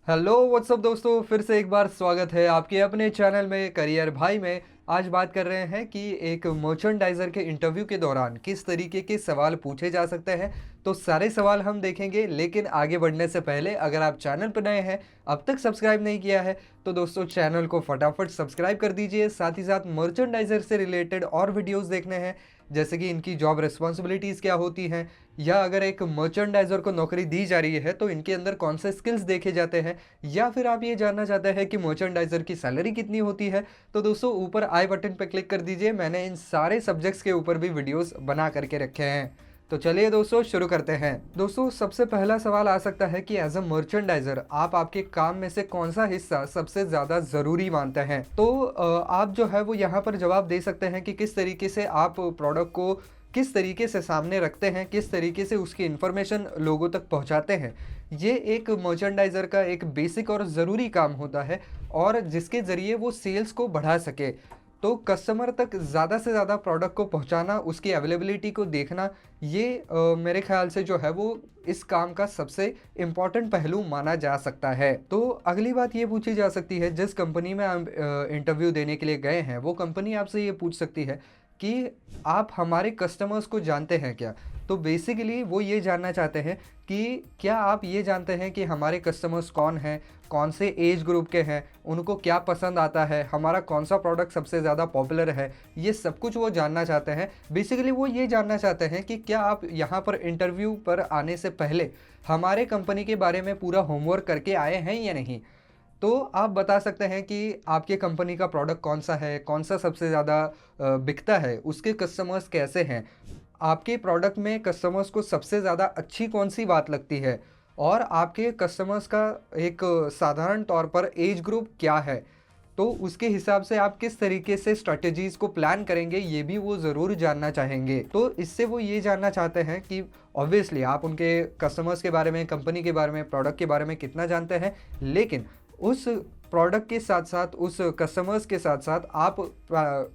Hello what's up दोस्तों, फिर से एक बार स्वागत है आपके अपने चैनल में करियर भाई में। आज बात कर रहे हैं कि एक मर्चेंडाइजर के इंटरव्यू के दौरान किस तरीके के सवाल पूछे जा सकते हैं। तो सारे सवाल हम देखेंगे, लेकिन आगे बढ़ने से पहले अगर आप चैनल पर नए हैं, अब तक सब्सक्राइब नहीं किया है, तो दोस्तों चैनल को फटाफट सब्सक्राइब कर दीजिए। साथ ही साथ मर्चेंडाइजर से रिलेटेड और वीडियोस देखने हैं, जैसे कि इनकी जॉब रिस्पॉन्सिबिलिटीज़ क्या होती हैं, या अगर एक मर्चेंडाइजर को नौकरी दी जा रही है तो इनके अंदर कौन से स्किल्स देखे जाते हैं, या फिर आप ये जानना चाहते हैं कि मर्चेंडाइजर की सैलरी कितनी होती है, तो दोस्तों ऊपर आई बटन पर क्लिक कर दीजिए। मैंने इन सारे सब्जेक्ट्स के ऊपर भी वीडियोस बना करके रखे हैं। तो चलिए दोस्तों शुरू करते हैं। दोस्तों सबसे पहला सवाल आ सकता है कि एज अ मर्चेंडाइजर आप आपके काम में से कौन सा हिस्सा सबसे ज़्यादा ज़रूरी मानते हैं। तो आप जो है वो यहाँ पर जवाब दे सकते हैं कि किस तरीके से आप प्रोडक्ट को किस तरीके से सामने रखते हैं, किस तरीके से उसकी इन्फॉर्मेशन लोगों तक पहुंचाते हैं। ये एक मर्चेंडाइज़र का एक बेसिक और ज़रूरी काम होता है, और जिसके ज़रिए वो सेल्स को बढ़ा सके। तो कस्टमर तक ज़्यादा से ज़्यादा प्रोडक्ट को पहुंचाना, उसकी अवेलेबिलिटी को देखना, ये मेरे ख्याल से जो है वो इस काम का सबसे इम्पॉर्टेंट पहलू माना जा सकता है। तो अगली बात ये पूछी जा सकती है, जिस कंपनी में आप इंटरव्यू देने के लिए गए हैं, वो कंपनी आपसे ये पूछ सकती है कि आप हमारे कस्टमर्स को जानते हैं क्या। तो बेसिकली वो ये जानना चाहते हैं कि क्या आप ये जानते हैं कि हमारे कस्टमर्स कौन हैं, कौन से एज ग्रुप के हैं, उनको क्या पसंद आता है, हमारा कौन सा प्रोडक्ट सबसे ज़्यादा पॉपुलर है, ये सब कुछ वो जानना चाहते हैं। बेसिकली वो ये जानना चाहते हैं कि क्या आप यहाँ पर इंटरव्यू पर आने से पहले हमारे कंपनी के बारे में पूरा होमवर्क करके आए हैं या नहीं। तो आप बता सकते हैं कि आपके कंपनी का प्रोडक्ट कौन सा है, कौन सा सबसे ज़्यादा बिकता है, उसके कस्टमर्स कैसे हैं, आपके प्रोडक्ट में कस्टमर्स को सबसे ज़्यादा अच्छी कौन सी बात लगती है, और आपके कस्टमर्स का एक साधारण तौर पर एज ग्रुप क्या है। तो उसके हिसाब से आप किस तरीके से स्ट्रैटेजीज़ को प्लान करेंगे, ये भी वो ज़रूर जानना चाहेंगे। तो इससे वो ये जानना चाहते हैं कि ऑब्वियसली आप उनके कस्टमर्स के बारे में, कंपनी के बारे में, प्रोडक्ट के बारे में कितना जानते हैं, लेकिन उस प्रोडक्ट के साथ साथ, उस कस्टमर्स के साथ साथ आप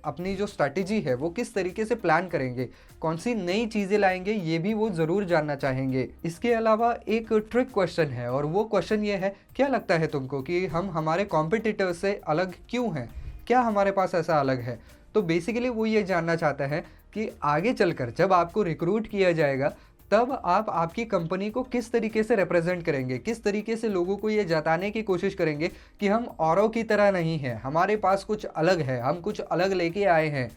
अपनी जो स्ट्रैटेजी है वो किस तरीके से प्लान करेंगे, कौन सी नई चीज़ें लाएंगे, ये भी वो ज़रूर जानना चाहेंगे। इसके अलावा एक ट्रिक क्वेश्चन है, और वो क्वेश्चन ये है, क्या लगता है तुमको कि हम हमारे कॉम्पिटिटर्स से अलग क्यों हैं, क्या हमारे पास ऐसा अलग है। तो बेसिकली वो ये जानना चाहता है कि आगे चलकर जब आपको रिक्रूट किया जाएगा, तब आप आपकी कंपनी को किस तरीके से रिप्रेजेंट करेंगे, किस तरीके से लोगों को ये जताने की कोशिश करेंगे कि हम औरों की तरह नहीं हैं, हमारे पास कुछ अलग है, हम कुछ अलग लेके आए हैं।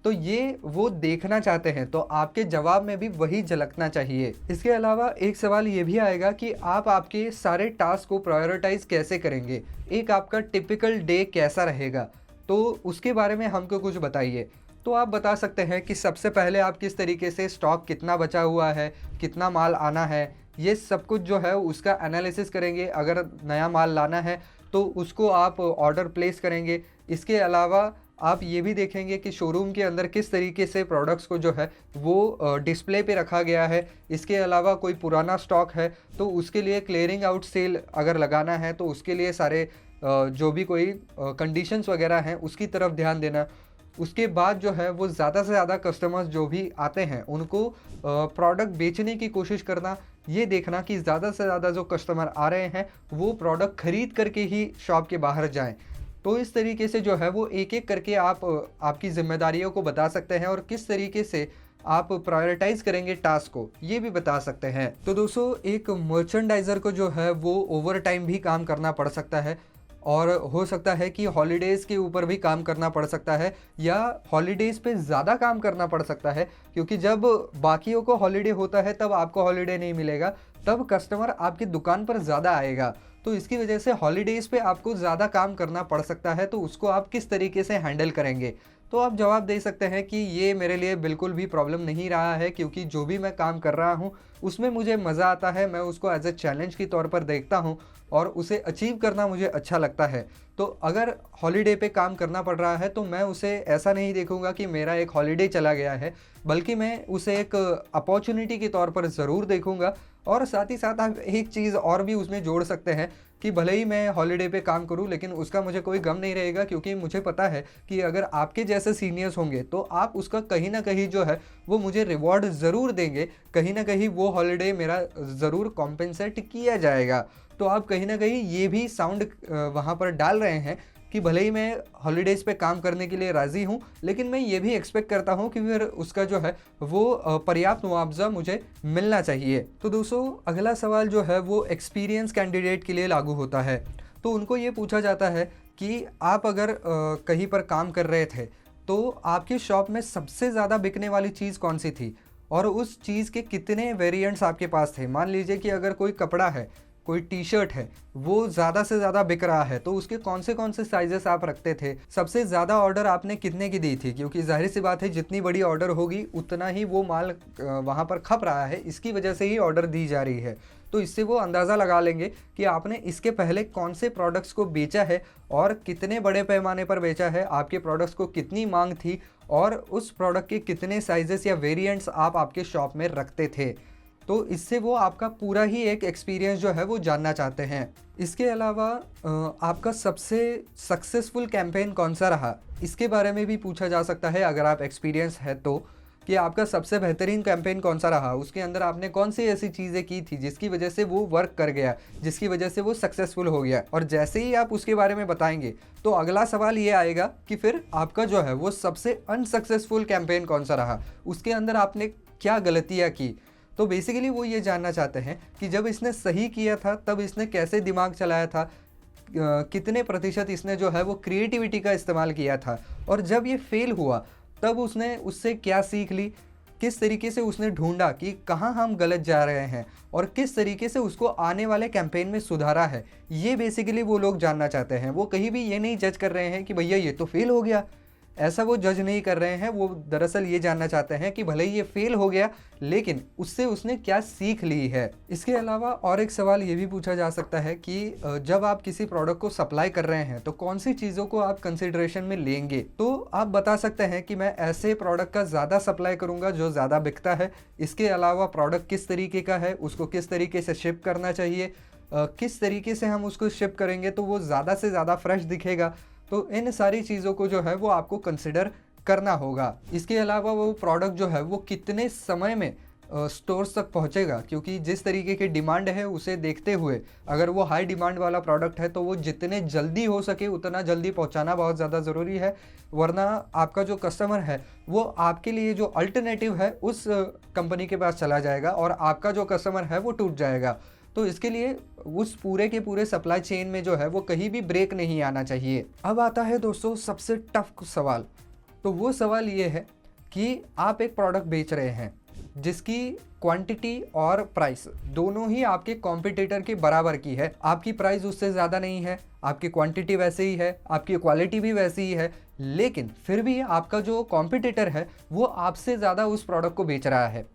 तो ये वो देखना चाहते हैं, तो आपके जवाब में भी वही झलकना चाहिए। इसके अलावा एक सवाल ये भी आएगा कि आप आपके सारे टास्क को प्रायोरिटाइज कैसे करेंगे, एक आपका टिपिकल डे कैसा रहेगा, तो उसके बारे में हमको कुछ बताइए। तो आप बता सकते हैं कि सबसे पहले आप किस तरीके से स्टॉक कितना बचा हुआ है, कितना माल आना है, ये सब कुछ जो है उसका एनालिसिस करेंगे। अगर नया माल लाना है तो उसको आप ऑर्डर प्लेस करेंगे। इसके अलावा आप ये भी देखेंगे कि शोरूम के अंदर किस तरीके से प्रोडक्ट्स को जो है वो डिस्प्ले पे रखा गया है। इसके अलावा कोई पुराना स्टॉक है तो उसके लिए क्लियरिंग आउट सेल अगर लगाना है, तो उसके लिए सारे जो भी कोई कंडीशंस वगैरह हैं उसकी तरफ ध्यान देना। उसके बाद जो है वो ज़्यादा से ज़्यादा कस्टमर्स जो भी आते हैं उनको प्रोडक्ट बेचने की कोशिश करना, ये देखना कि ज़्यादा से ज़्यादा जो कस्टमर आ रहे हैं वो प्रोडक्ट ख़रीद करके ही शॉप के बाहर जाएं। तो इस तरीके से जो है वो एक एक करके आप आपकी जिम्मेदारियों को बता सकते हैं, और किस तरीके से आप प्रायोरिटाइज करेंगे टास्क को, ये भी बता सकते हैं। तो दोस्तों एक मर्चेंडाइज़र को जो है वो ओवर टाइम भी काम करना पड़ सकता है, और हो सकता है कि हॉलीडेज़ के ऊपर भी काम करना पड़ सकता है, या हॉलीडेज़ पे ज़्यादा काम करना पड़ सकता है, क्योंकि जब बाकियों को हॉलीडे होता है तब आपको हॉलीडे नहीं मिलेगा, तब कस्टमर आपकी दुकान पर ज़्यादा आएगा। तो इसकी वजह से हॉलीडेज़ पे आपको ज़्यादा काम करना पड़ सकता है, तो उसको आप किस तरीके से हैंडल करेंगे। तो आप जवाब दे सकते हैं कि ये मेरे लिए बिल्कुल भी प्रॉब्लम नहीं रहा है, क्योंकि जो भी मैं काम कर रहा हूँ उसमें मुझे मज़ा आता है, मैं उसको एज ए चैलेंज के तौर पर देखता हूँ, और उसे अचीव करना मुझे अच्छा लगता है। तो अगर हॉलीडे पे काम करना पड़ रहा है तो मैं उसे ऐसा नहीं देखूंगा कि मेरा एक हॉलीडे चला गया है, बल्कि मैं उसे एक अपॉर्चुनिटी के तौर पर ज़रूर देखूंगा। और साथ ही साथ आप एक चीज़ और भी उसमें जोड़ सकते हैं कि भले ही मैं हॉलीडे पे काम करूं, लेकिन उसका मुझे कोई गम नहीं रहेगा, क्योंकि मुझे पता है कि अगर आपके जैसे सीनियर्स होंगे तो आप उसका कहीं ना कहीं जो है वो मुझे रिवॉर्ड ज़रूर देंगे, कहीं ना कहीं वो हॉलीडे मेरा ज़रूर कॉम्पेंसेट किया जाएगा। तो आप कहीं न कहीं ये भी साउंड वहाँ पर डाल रहे हैं कि भले ही मैं हॉलिडेज़ पे काम करने के लिए राज़ी हूँ, लेकिन मैं ये भी एक्सपेक्ट करता हूँ कि फिर उसका जो है वो पर्याप्त मुआवज़ा मुझे मिलना चाहिए। तो दोस्तों अगला सवाल जो है वो एक्सपीरियंस कैंडिडेट के लिए लागू होता है। तो उनको ये पूछा जाता है कि आप अगर कहीं पर काम कर रहे थे, तो आपकी शॉप में सबसे ज़्यादा बिकने वाली चीज़ कौन-सी थी? और उस चीज़ के कितने वेरिएंट्स आपके पास थे? मान लीजिए कि अगर कोई कपड़ा है, कोई टी-शर्ट है, वो ज़्यादा से ज़्यादा बिक रहा है, तो उसके कौन से साइज़ेस आप रखते थे? सबसे ज़्यादा ऑर्डर आपने कितने की दी थी? क्योंकि ज़ाहिर-सी बात है जितनी बड़ी ऑर्डर होगी उतना ही वो माल वहाँ पर खप रहा है, इसकी वजह से ही ऑर्डर दी जा रही है। तो इससे वो अंदाज़ा लगा लेंगे कि आपने इसके पहले कौन से प्रोडक्ट्स को बेचा है और कितने बड़े पैमाने पर बेचा है, आपके प्रोडक्ट्स को कितनी माँग थी और उस प्रोडक्ट के कितने साइज़ेस या वेरिएंट्स आप आपके शॉप में रखते थे। तो इससे वो आपका पूरा ही एक एक्सपीरियंस जो है वो जानना चाहते हैं। इसके अलावा आपका सबसे सक्सेसफुल कैंपेन कौन-सा रहा? इसके बारे में भी पूछा जा सकता है अगर आप एक्सपीरियंस है तो, कि आपका सबसे बेहतरीन कैंपेन कौन-सा रहा? उसके अंदर आपने कौन-सी ऐसी चीज़ें की थी जिसकी वजह से वो वर्क कर गया, जिसकी वजह से वो सक्सेसफुल हो गया? और जैसे ही आप उसके बारे में बताएँगे, तो अगला सवाल ये आएगा कि फिर आपका जो है वो सबसे अनसक्सेसफुल कैंपेन कौन-सा रहा? उसके अंदर आपने क्या गलतियाँ की? तो बेसिकली वो ये जानना चाहते हैं कि जब इसने सही किया था तब इसने कैसे दिमाग चलाया था, कितने प्रतिशत इसने जो है वो क्रिएटिविटी का इस्तेमाल किया था और जब ये फेल हुआ तब उसने उससे क्या सीख ली, किस तरीके से उसने ढूंढा कि कहाँ हम गलत जा रहे हैं और किस तरीके से उसको आने वाले कैंपेन में सुधारा है। ये बेसिकली वो लोग जानना चाहते हैं। वो कहीं भी ये नहीं जज कर रहे हैं कि भैया ये तो फेल हो गया, ऐसा वो जज नहीं कर रहे हैं। वो दरअसल ये जानना चाहते हैं कि भले ही ये फेल हो गया लेकिन उससे उसने क्या सीख ली है। इसके अलावा और एक सवाल ये भी पूछा जा सकता है कि जब आप किसी प्रोडक्ट को सप्लाई कर रहे हैं तो कौन सी चीज़ों को आप कंसिडरेशन में लेंगे। तो आप बता सकते हैं कि मैं ऐसे प्रोडक्ट का ज़्यादा सप्लाई करूँगा जो ज़्यादा बिकता है। इसके अलावा प्रोडक्ट किस तरीके का है, उसको किस तरीके से शिप करना चाहिए, किस तरीके से हम उसको शिप करेंगे तो वो ज़्यादा से ज़्यादा फ्रेश दिखेगा। तो इन सारी चीज़ों को जो है वो आपको कंसिडर करना होगा। इसके अलावा वो प्रोडक्ट जो है वो कितने समय में स्टोर्स तक पहुंचेगा, क्योंकि जिस तरीके की डिमांड है उसे देखते हुए अगर वो हाई डिमांड वाला प्रोडक्ट है तो वो जितने जल्दी हो सके उतना जल्दी पहुंचाना बहुत ज़्यादा ज़रूरी है, वरना आपका जो कस्टमर है वो आपके लिए जो अल्टरनेटिव है उस कंपनी के पास चला जाएगा और आपका जो कस्टमर है वो टूट जाएगा। तो इसके लिए उस पूरे के पूरे सप्लाई चेन में जो है वो कहीं भी ब्रेक नहीं आना चाहिए। अब आता है दोस्तों सबसे टफ सवाल। तो वो सवाल ये है कि आप एक प्रोडक्ट बेच रहे हैं जिसकी क्वांटिटी और प्राइस दोनों ही आपके कॉम्पिटिटर के बराबर की है। आपकी प्राइस उससे ज़्यादा नहीं है, आपकी क्वांटिटी वैसे ही है, आपकी क्वालिटी भी वैसी ही है, लेकिन फिर भी आपका जो कॉम्पिटिटर है वो आपसे ज़्यादा उस प्रोडक्ट को बेच रहा है।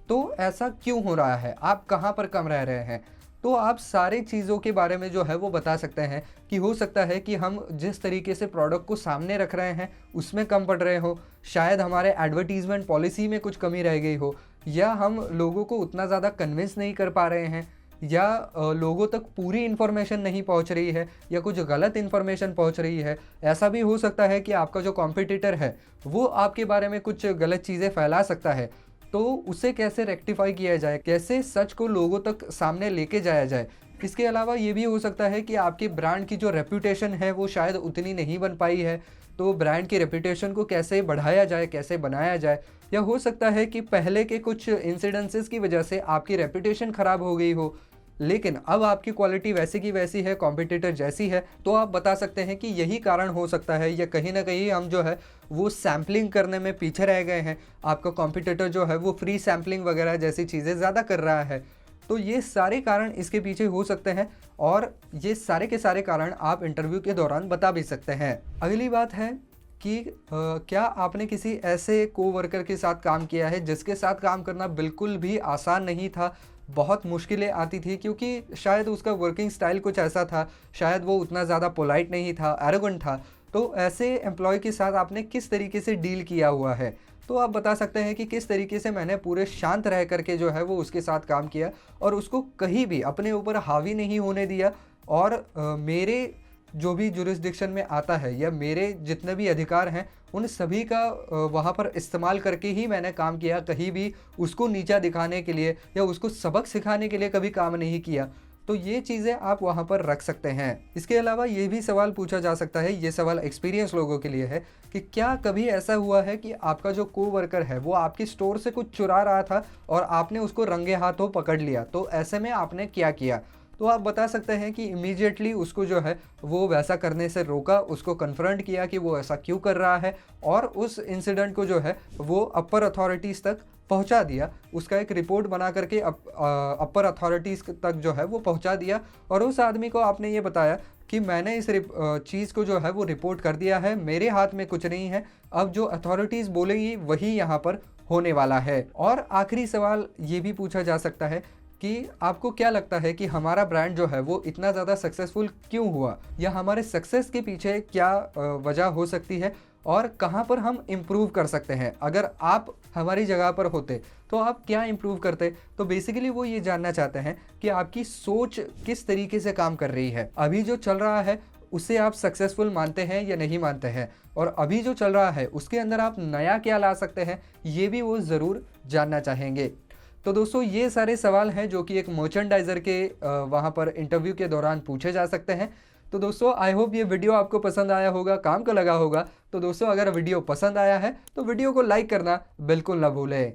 तो ऐसा क्यों हो रहा है, आप कहाँ पर कम रह रहे हैं? तो आप सारी चीज़ों के बारे में जो है वो बता सकते हैं कि हो सकता है कि हम जिस तरीके से प्रोडक्ट को सामने रख रहे हैं उसमें कम पड़ रहे हो, शायद हमारे एडवर्टीज़मेंट पॉलिसी में कुछ कमी रह गई हो, या हम लोगों को उतना ज़्यादा कन्विंस नहीं कर पा रहे हैं, या लोगों तक पूरी इन्फॉर्मेशन नहीं पहुंच रही है, या कुछ गलत इन्फॉर्मेशन पहुंच रही है। ऐसा भी हो सकता है कि आपका जो कॉम्पिटिटर है वो आपके बारे में कुछ गलत चीज़ें फैला सकता है। तो उसे कैसे रेक्टिफाई किया जाए, कैसे सच को लोगों तक सामने लेके जाया जाए। इसके अलावा ये भी हो सकता है कि आपके ब्रांड की जो रेपुटेशन है वो शायद उतनी नहीं बन पाई है, तो ब्रांड की रेपुटेशन को कैसे बढ़ाया जाए, कैसे बनाया जाए। या हो सकता है कि पहले के कुछ इंसिडेंसेस की वजह से आपकी रेपुटेशन ख़राब हो गई हो, लेकिन अब आपकी क्वालिटी वैसी की वैसी है, कॉम्पिटिटर जैसी है, तो आप बता सकते हैं कि यही कारण हो सकता है, या कहीं ना कहीं हम जो है वो सैम्पलिंग करने में पीछे रह गए हैं। आपका कॉम्पिटिटर जो है वो फ्री सैम्पलिंग वगैरह जैसी चीज़ें ज़्यादा कर रहा है। तो ये सारे कारण इसके पीछे हो सकते हैं और ये सारे के सारे कारण आप इंटरव्यू के दौरान बता भी सकते हैं। अगली बात है कि क्या आपने किसी ऐसे कोवर्कर के साथ काम किया है जिसके साथ काम करना बिल्कुल भी आसान नहीं था, बहुत मुश्किलें आती थी, क्योंकि शायद उसका वर्किंग स्टाइल कुछ ऐसा था, शायद वो उतना ज़्यादा पोलाइट नहीं था, एरोगेंट था। तो ऐसे एम्प्लॉय के साथ आपने किस तरीके से डील किया हुआ है? तो आप बता सकते हैं कि किस तरीके से मैंने पूरे शांत रह करके जो है वो उसके साथ काम किया और उसको कहीं भी अपने ऊपर हावी नहीं होने दिया, और मेरे जो भी जुरिस्डिक्शन में आता है या मेरे जितने भी अधिकार हैं उन सभी का वहाँ पर इस्तेमाल करके ही मैंने काम किया। कहीं भी उसको नीचा दिखाने के लिए या उसको सबक सिखाने के लिए कभी काम नहीं किया। तो ये चीज़ें आप वहाँ पर रख सकते हैं। इसके अलावा ये भी सवाल पूछा जा सकता है, ये सवाल एक्सपीरियंस लोगों के लिए है कि क्या कभी ऐसा हुआ है कि आपका जो कोवर्कर है वो आपकी स्टोर से कुछ चुरा रहा था और आपने उसको रंगे हाथों पकड़ लिया, तो ऐसे में आपने क्या किया? तो आप बता सकते हैं कि इमीडिएटली उसको जो है वो वैसा करने से रोका, उसको कन्फ्रंट किया कि वो ऐसा क्यों कर रहा है और उस इंसिडेंट को जो है वो अपर अथॉरिटीज़ तक पहुंचा दिया। उसका एक रिपोर्ट बना करके अपर अथॉरिटीज़ तक जो है वो पहुंचा दिया और उस आदमी को आपने ये बताया कि मैंने इस चीज़ को जो है वो रिपोर्ट कर दिया है, मेरे हाथ में कुछ नहीं है, अब जो अथॉरिटीज़ बोलेगी वही यहाँ पर होने वाला है। और आखिरी सवाल ये भी पूछा जा सकता है कि आपको क्या लगता है कि हमारा ब्रांड जो है वो इतना ज़्यादा सक्सेसफुल क्यों हुआ, या हमारे सक्सेस के पीछे क्या वजह हो सकती है और कहाँ पर हम इम्प्रूव कर सकते हैं? अगर आप हमारी जगह पर होते तो आप क्या इम्प्रूव करते? तो बेसिकली वो ये जानना चाहते हैं कि आपकी सोच किस तरीके से काम कर रही है। अभी जो चल रहा है उसे आप सक्सेसफुल मानते हैं या नहीं मानते हैं, और अभी जो चल रहा है उसके अंदर आप नया क्या ला सकते हैं, ये भी वो ज़रूर जानना चाहेंगे। तो दोस्तों ये सारे सवाल हैं जो कि एक मर्चेंडाइज़र के वहाँ पर इंटरव्यू के दौरान पूछे जा सकते हैं। तो दोस्तों आई होप ये वीडियो आपको पसंद आया होगा, काम का लगा होगा। तो दोस्तों अगर वीडियो पसंद आया है तो वीडियो को लाइक करना बिल्कुल ना भूलें।